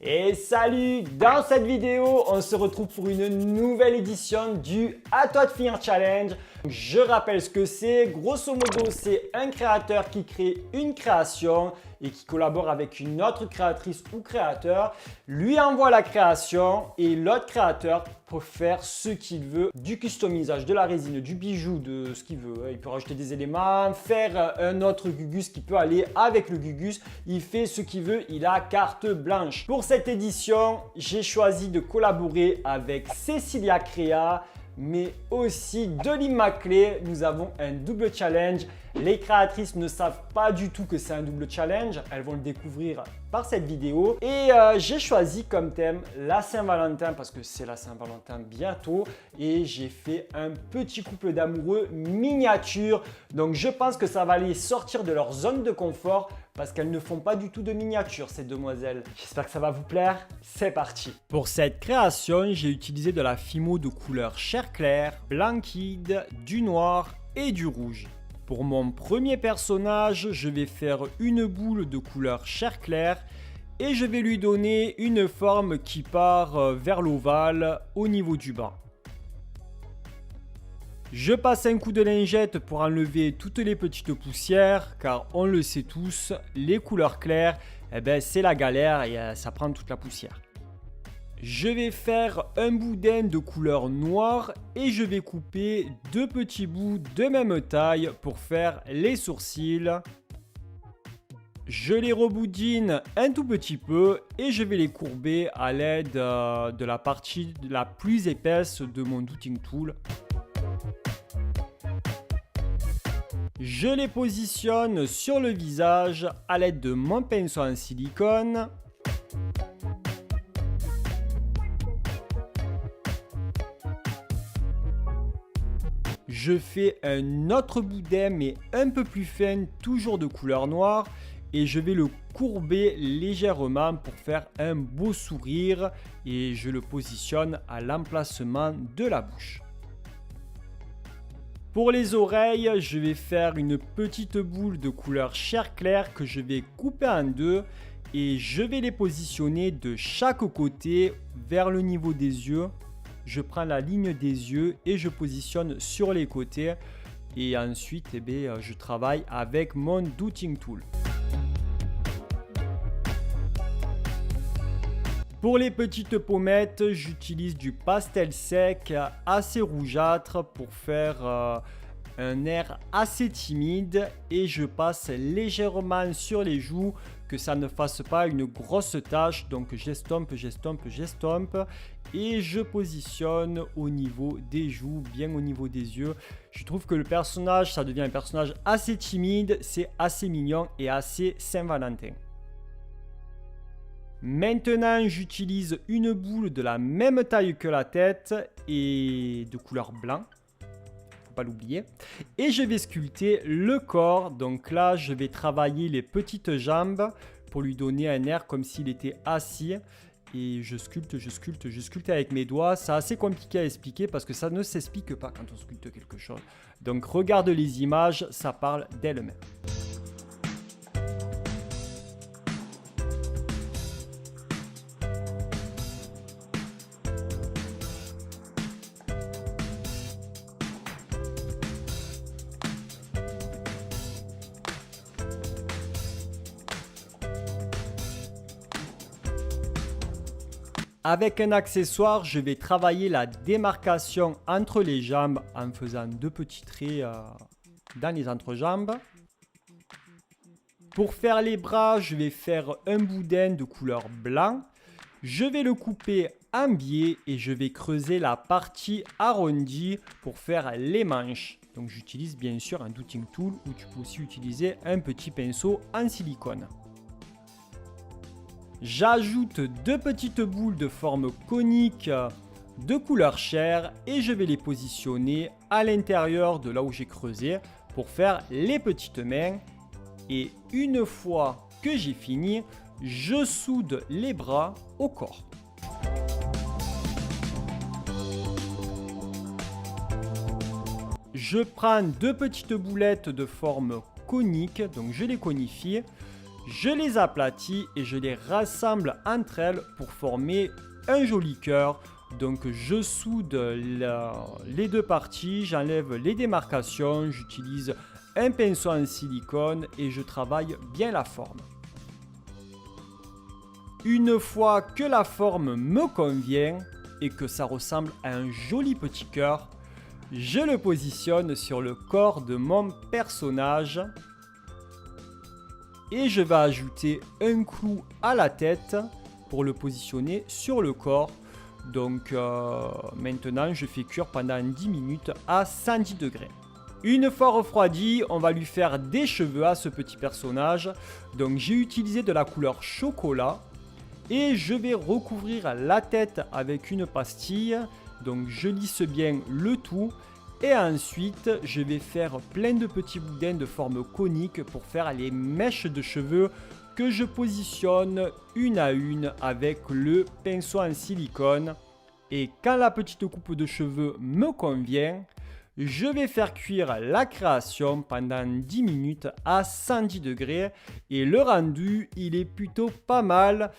Et salut! Dans cette vidéo, on se retrouve pour une nouvelle édition du À toi de finir challenge. Je rappelle ce que c'est. Grosso modo, c'est un créateur qui crée une création et qui collabore avec une autre créatrice ou créateur, lui envoie la création et l'autre créateur peut faire ce qu'il veut, du customisage, de la résine, du bijou, de ce qu'il veut. Il peut rajouter des éléments, faire un autre Gugus qui peut aller avec le Gugus. Il fait ce qu'il veut, il a carte blanche. Pour cette édition, j'ai choisi de collaborer avec Cecilia Créa, mais aussi de l'Immaclée. Nous avons un double challenge. Les créatrices ne savent pas du tout que c'est un double challenge. Elles vont le découvrir par cette vidéo. Et j'ai choisi comme thème la Saint-Valentin parce que c'est la Saint-Valentin bientôt. Et j'ai fait un petit couple d'amoureux miniature. Donc je pense que ça va les sortir de leur zone de confort parce qu'elles ne font pas du tout de miniature, ces demoiselles. J'espère que ça va vous plaire. C'est parti. Pour cette création, j'ai utilisé de la Fimo de couleur chair claire, blanc kid, du noir et du rouge. Pour mon premier personnage, je vais faire une boule de couleur chair claire et je vais lui donner une forme qui part vers l'ovale au niveau du bas. Je passe un coup de lingette pour enlever toutes les petites poussières car on le sait tous, les couleurs claires, c'est la galère et ça prend toute la poussière. Je vais faire un boudin de couleur noire et je vais couper deux petits bouts de même taille pour faire les sourcils. Je les reboudine un tout petit peu et je vais les courber à l'aide de la partie la plus épaisse de mon Douting Tool. Je les positionne sur le visage à l'aide de mon pinceau en silicone. Je fais un autre boudin mais un peu plus fin, toujours de couleur noire. Et je vais le courber légèrement pour faire un beau sourire. Et je le positionne à l'emplacement de la bouche. Pour les oreilles, je vais faire une petite boule de couleur chair claire que je vais couper en deux. Et je vais les positionner de chaque côté vers le niveau des yeux. Je prends la ligne des yeux et je positionne sur les côtés. Et ensuite, je travaille avec mon Douting Tool. Pour les petites pommettes, j'utilise du pastel sec assez rougeâtre pour faire un air assez timide. Et je passe légèrement sur les joues, que ça ne fasse pas une grosse tache. Donc j'estompe, j'estompe, j'estompe. Et je positionne au niveau des joues, bien au niveau des yeux. Je trouve que le personnage, ça devient un personnage assez timide. C'est assez mignon et assez Saint-Valentin. Maintenant, j'utilise une boule de la même taille que la tête et de couleur blanc. Faut pas l'oublier. Et je vais sculpter le corps. Donc là, je vais travailler les petites jambes pour lui donner un air comme s'il était assis. Et je sculpte, je sculpte, je sculpte avec mes doigts. C'est assez compliqué à expliquer parce que ça ne s'explique pas quand on sculpte quelque chose. Donc regarde les images, ça parle d'elle-même. Avec un accessoire, je vais travailler la démarcation entre les jambes en faisant deux petits traits dans les entrejambes. Pour faire les bras, je vais faire un boudin de couleur blanc. Je vais le couper en biais et je vais creuser la partie arrondie pour faire les manches. Donc j'utilise bien sûr un Douting Tool ou tu peux aussi utiliser un petit pinceau en silicone. J'ajoute deux petites boules de forme conique de couleur chair et je vais les positionner à l'intérieur de là où j'ai creusé pour faire les petites mains. Et une fois que j'ai fini, je soude les bras au corps. Je prends deux petites boulettes de forme conique, donc je les conifie. Je les aplatis et je les rassemble entre elles pour former un joli cœur. Donc je soude les deux parties, j'enlève les démarcations, j'utilise un pinceau en silicone et je travaille bien la forme. Une fois que la forme me convient et que ça ressemble à un joli petit cœur, je le positionne sur le corps de mon personnage et je vais ajouter un clou à la tête pour le positionner sur le corps. Donc maintenant je fais cuire pendant 10 minutes à 110 degrés. Une fois refroidi, on va lui faire des cheveux à ce petit personnage. Donc j'ai utilisé de la couleur chocolat et je vais recouvrir la tête avec une pastille. Donc je lisse bien le tout et ensuite je vais faire plein de petits boudins de forme conique pour faire les mèches de cheveux que je positionne une à une avec le pinceau en silicone. Et quand la petite coupe de cheveux me convient, je vais faire cuire la création pendant 10 minutes à 110 degrés et le rendu il est plutôt pas mal.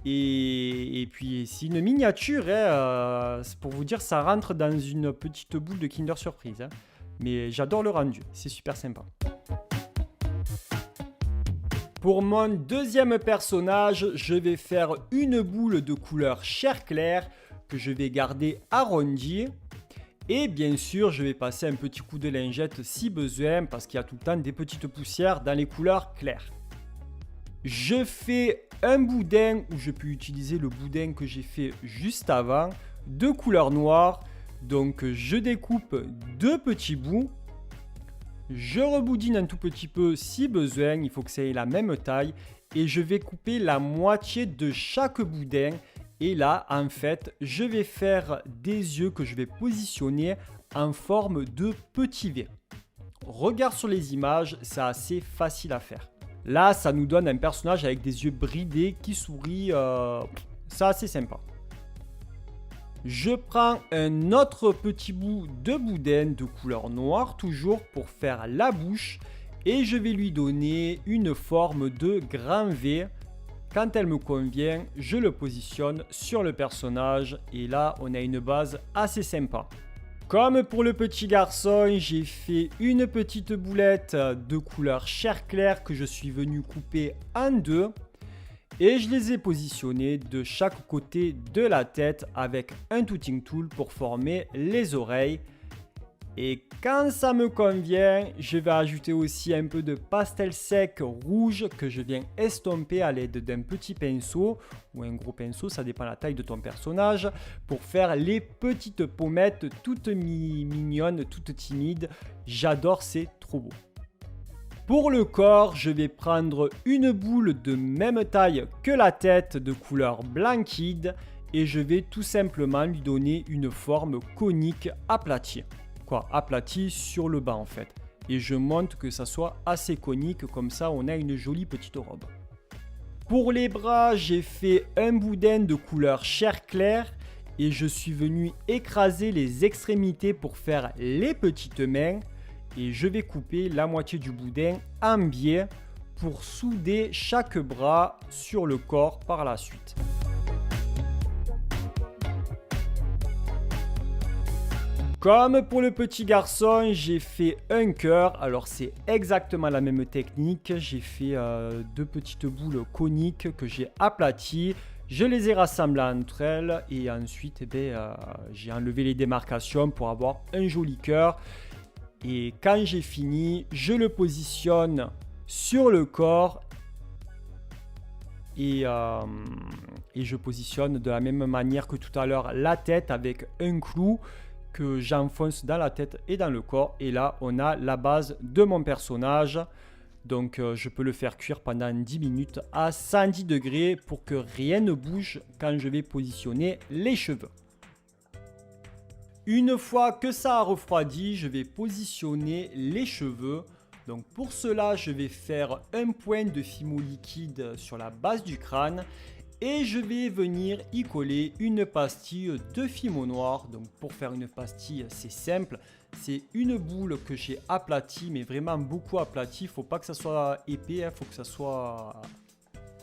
Et puis c'est une miniature, hein, c'est pour vous dire, ça rentre dans une petite boule de Kinder Surprise. Hein. Mais j'adore le rendu, c'est super sympa. Pour mon deuxième personnage, je vais faire une boule de couleur chair claire que je vais garder arrondie. Et bien sûr, je vais passer un petit coup de lingette si besoin parce qu'il y a tout le temps des petites poussières dans les couleurs claires. Je fais un boudin où je peux utiliser le boudin que j'ai fait juste avant de couleur noire. Donc je découpe deux petits bouts. Je reboudine un tout petit peu si besoin, il faut que ça ait la même taille. Et je vais couper la moitié de chaque boudin. Et là, en fait, je vais faire des yeux que je vais positionner en forme de petits V. Regarde sur les images, c'est assez facile à faire. Là, ça nous donne un personnage avec des yeux bridés qui sourit. C'est assez sympa. Je prends un autre petit bout de boudin de couleur noire toujours pour faire la bouche et je vais lui donner une forme de grand V. Quand elle me convient, je le positionne sur le personnage et là on a une base assez sympa. Comme pour le petit garçon, j'ai fait une petite boulette de couleur chair claire que je suis venu couper en deux. Et je les ai positionnés de chaque côté de la tête avec un tutting tool pour former les oreilles. Et quand ça me convient, je vais ajouter aussi un peu de pastel sec rouge que je viens estomper à l'aide d'un petit pinceau ou un gros pinceau, ça dépend de la taille de ton personnage, pour faire les petites pommettes toutes mignonnes, toutes timides. J'adore, c'est trop beau. Pour le corps, je vais prendre une boule de même taille que la tête de couleur blanquide et je vais tout simplement lui donner une forme conique aplatie. Aplatie sur le bas en fait. Et je monte que ça soit assez conique, comme ça on a une jolie petite robe. Pour les bras, j'ai fait un boudin de couleur chair claire et je suis venu écraser les extrémités pour faire les petites mains. Et je vais couper la moitié du boudin en biais pour souder chaque bras sur le corps par la suite. Comme pour le petit garçon, j'ai fait un cœur. Alors c'est exactement la même technique. J'ai fait deux petites boules coniques que j'ai aplaties. Je les ai rassemblées entre elles et ensuite j'ai enlevé les démarcations pour avoir un joli cœur. Et quand j'ai fini, je le positionne sur le corps et je positionne de la même manière que tout à l'heure la tête avec un clou que j'enfonce dans la tête et dans le corps. Et là, on a la base de mon personnage. Donc, je peux le faire cuire pendant 10 minutes à 110 degrés pour que rien ne bouge quand je vais positionner les cheveux. Une fois que ça a refroidi, je vais positionner les cheveux. Donc pour cela, je vais faire un point de fimo liquide sur la base du crâne Et je vais venir y coller une pastille de fimo noir. Donc pour faire une pastille, c'est simple. C'est une boule que j'ai aplatie, mais vraiment beaucoup aplatie. Il ne faut pas que ça soit épais, il faut que ça soit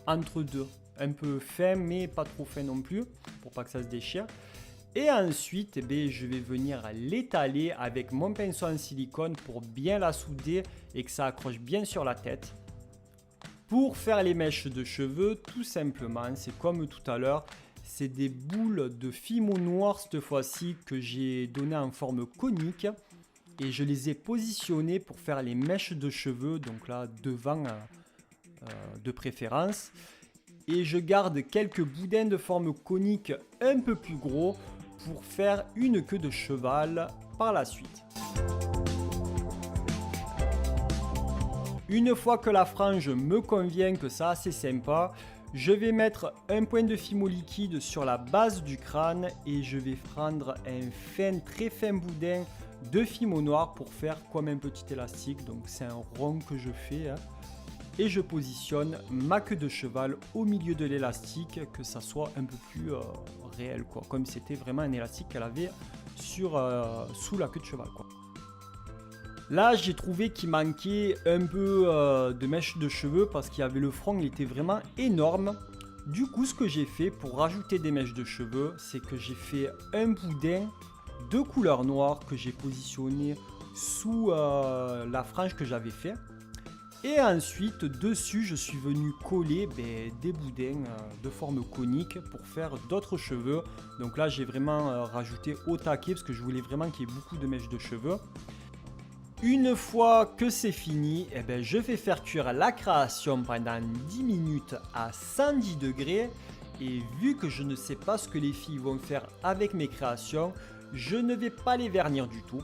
entre deux. Un peu fin, mais pas trop fin non plus, pour pas que ça se déchire. Et ensuite, je vais venir l'étaler avec mon pinceau en silicone pour bien la souder et que ça accroche bien sur la tête. Pour faire les mèches de cheveux, tout simplement, c'est comme tout à l'heure, c'est des boules de fimo noir cette fois-ci que j'ai donné en forme conique et je les ai positionnées pour faire les mèches de cheveux, donc là devant de préférence. Et je garde quelques boudins de forme conique un peu plus gros pour faire une queue de cheval par la suite. Une fois que la frange me convient, que ça c'est sympa, je vais mettre un point de fimo liquide sur la base du crâne et je vais prendre un fin, très fin boudin de fimo noir pour faire comme un petit élastique. Donc c'est un rond que je fais. Et je positionne ma queue de cheval au milieu de l'élastique, que ça soit un peu plus réel, quoi. Comme si c'était vraiment un élastique qu'elle avait sous la queue de cheval, quoi. Là, j'ai trouvé qu'il manquait un peu de mèches de cheveux parce qu'il y avait le front, il était vraiment énorme. Du coup, ce que j'ai fait pour rajouter des mèches de cheveux, c'est que j'ai fait un boudin de couleur noire que j'ai positionné sous la frange que j'avais fait. Et ensuite, dessus, je suis venu coller des boudins de forme conique pour faire d'autres cheveux. Donc là, j'ai vraiment rajouté au taquet parce que je voulais vraiment qu'il y ait beaucoup de mèches de cheveux. Une fois que c'est fini, je vais faire cuire la création pendant 10 minutes à 110 degrés. Et vu que je ne sais pas ce que les filles vont faire avec mes créations, je ne vais pas les vernir du tout.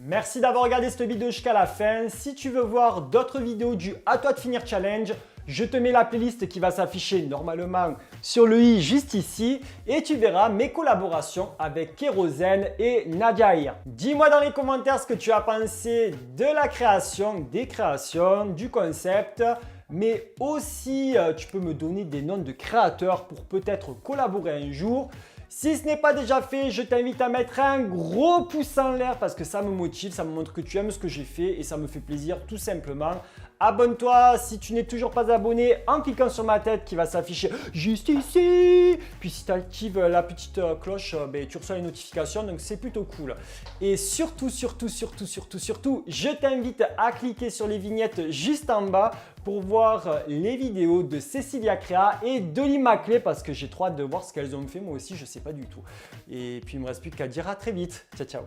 Merci d'avoir regardé cette vidéo jusqu'à la fin. Si tu veux voir d'autres vidéos du À toi de finir challenge, je te mets la playlist qui va s'afficher normalement sur le i juste ici et tu verras mes collaborations avec Kérosène et Nadia. Dis-moi dans les commentaires ce que tu as pensé de la création, des créations, du concept. Mais aussi, tu peux me donner des noms de créateurs pour peut-être collaborer un jour. Si ce n'est pas déjà fait, je t'invite à mettre un gros pouce en l'air parce que ça me motive, ça me montre que tu aimes ce que j'ai fait et ça me fait plaisir tout simplement. Abonne-toi si tu n'es toujours pas abonné en cliquant sur ma tête qui va s'afficher juste ici. Puis si tu actives la petite cloche, tu reçois les notifications, donc c'est plutôt cool. Et surtout, je t'invite à cliquer sur les vignettes juste en bas pour voir les vidéos de Cécilia Créa et d'Oli Maclé parce que j'ai trop hâte de voir ce qu'elles ont fait. Moi aussi, je ne sais pas du tout. Et puis, il ne me reste plus qu'à dire à très vite. Ciao, ciao.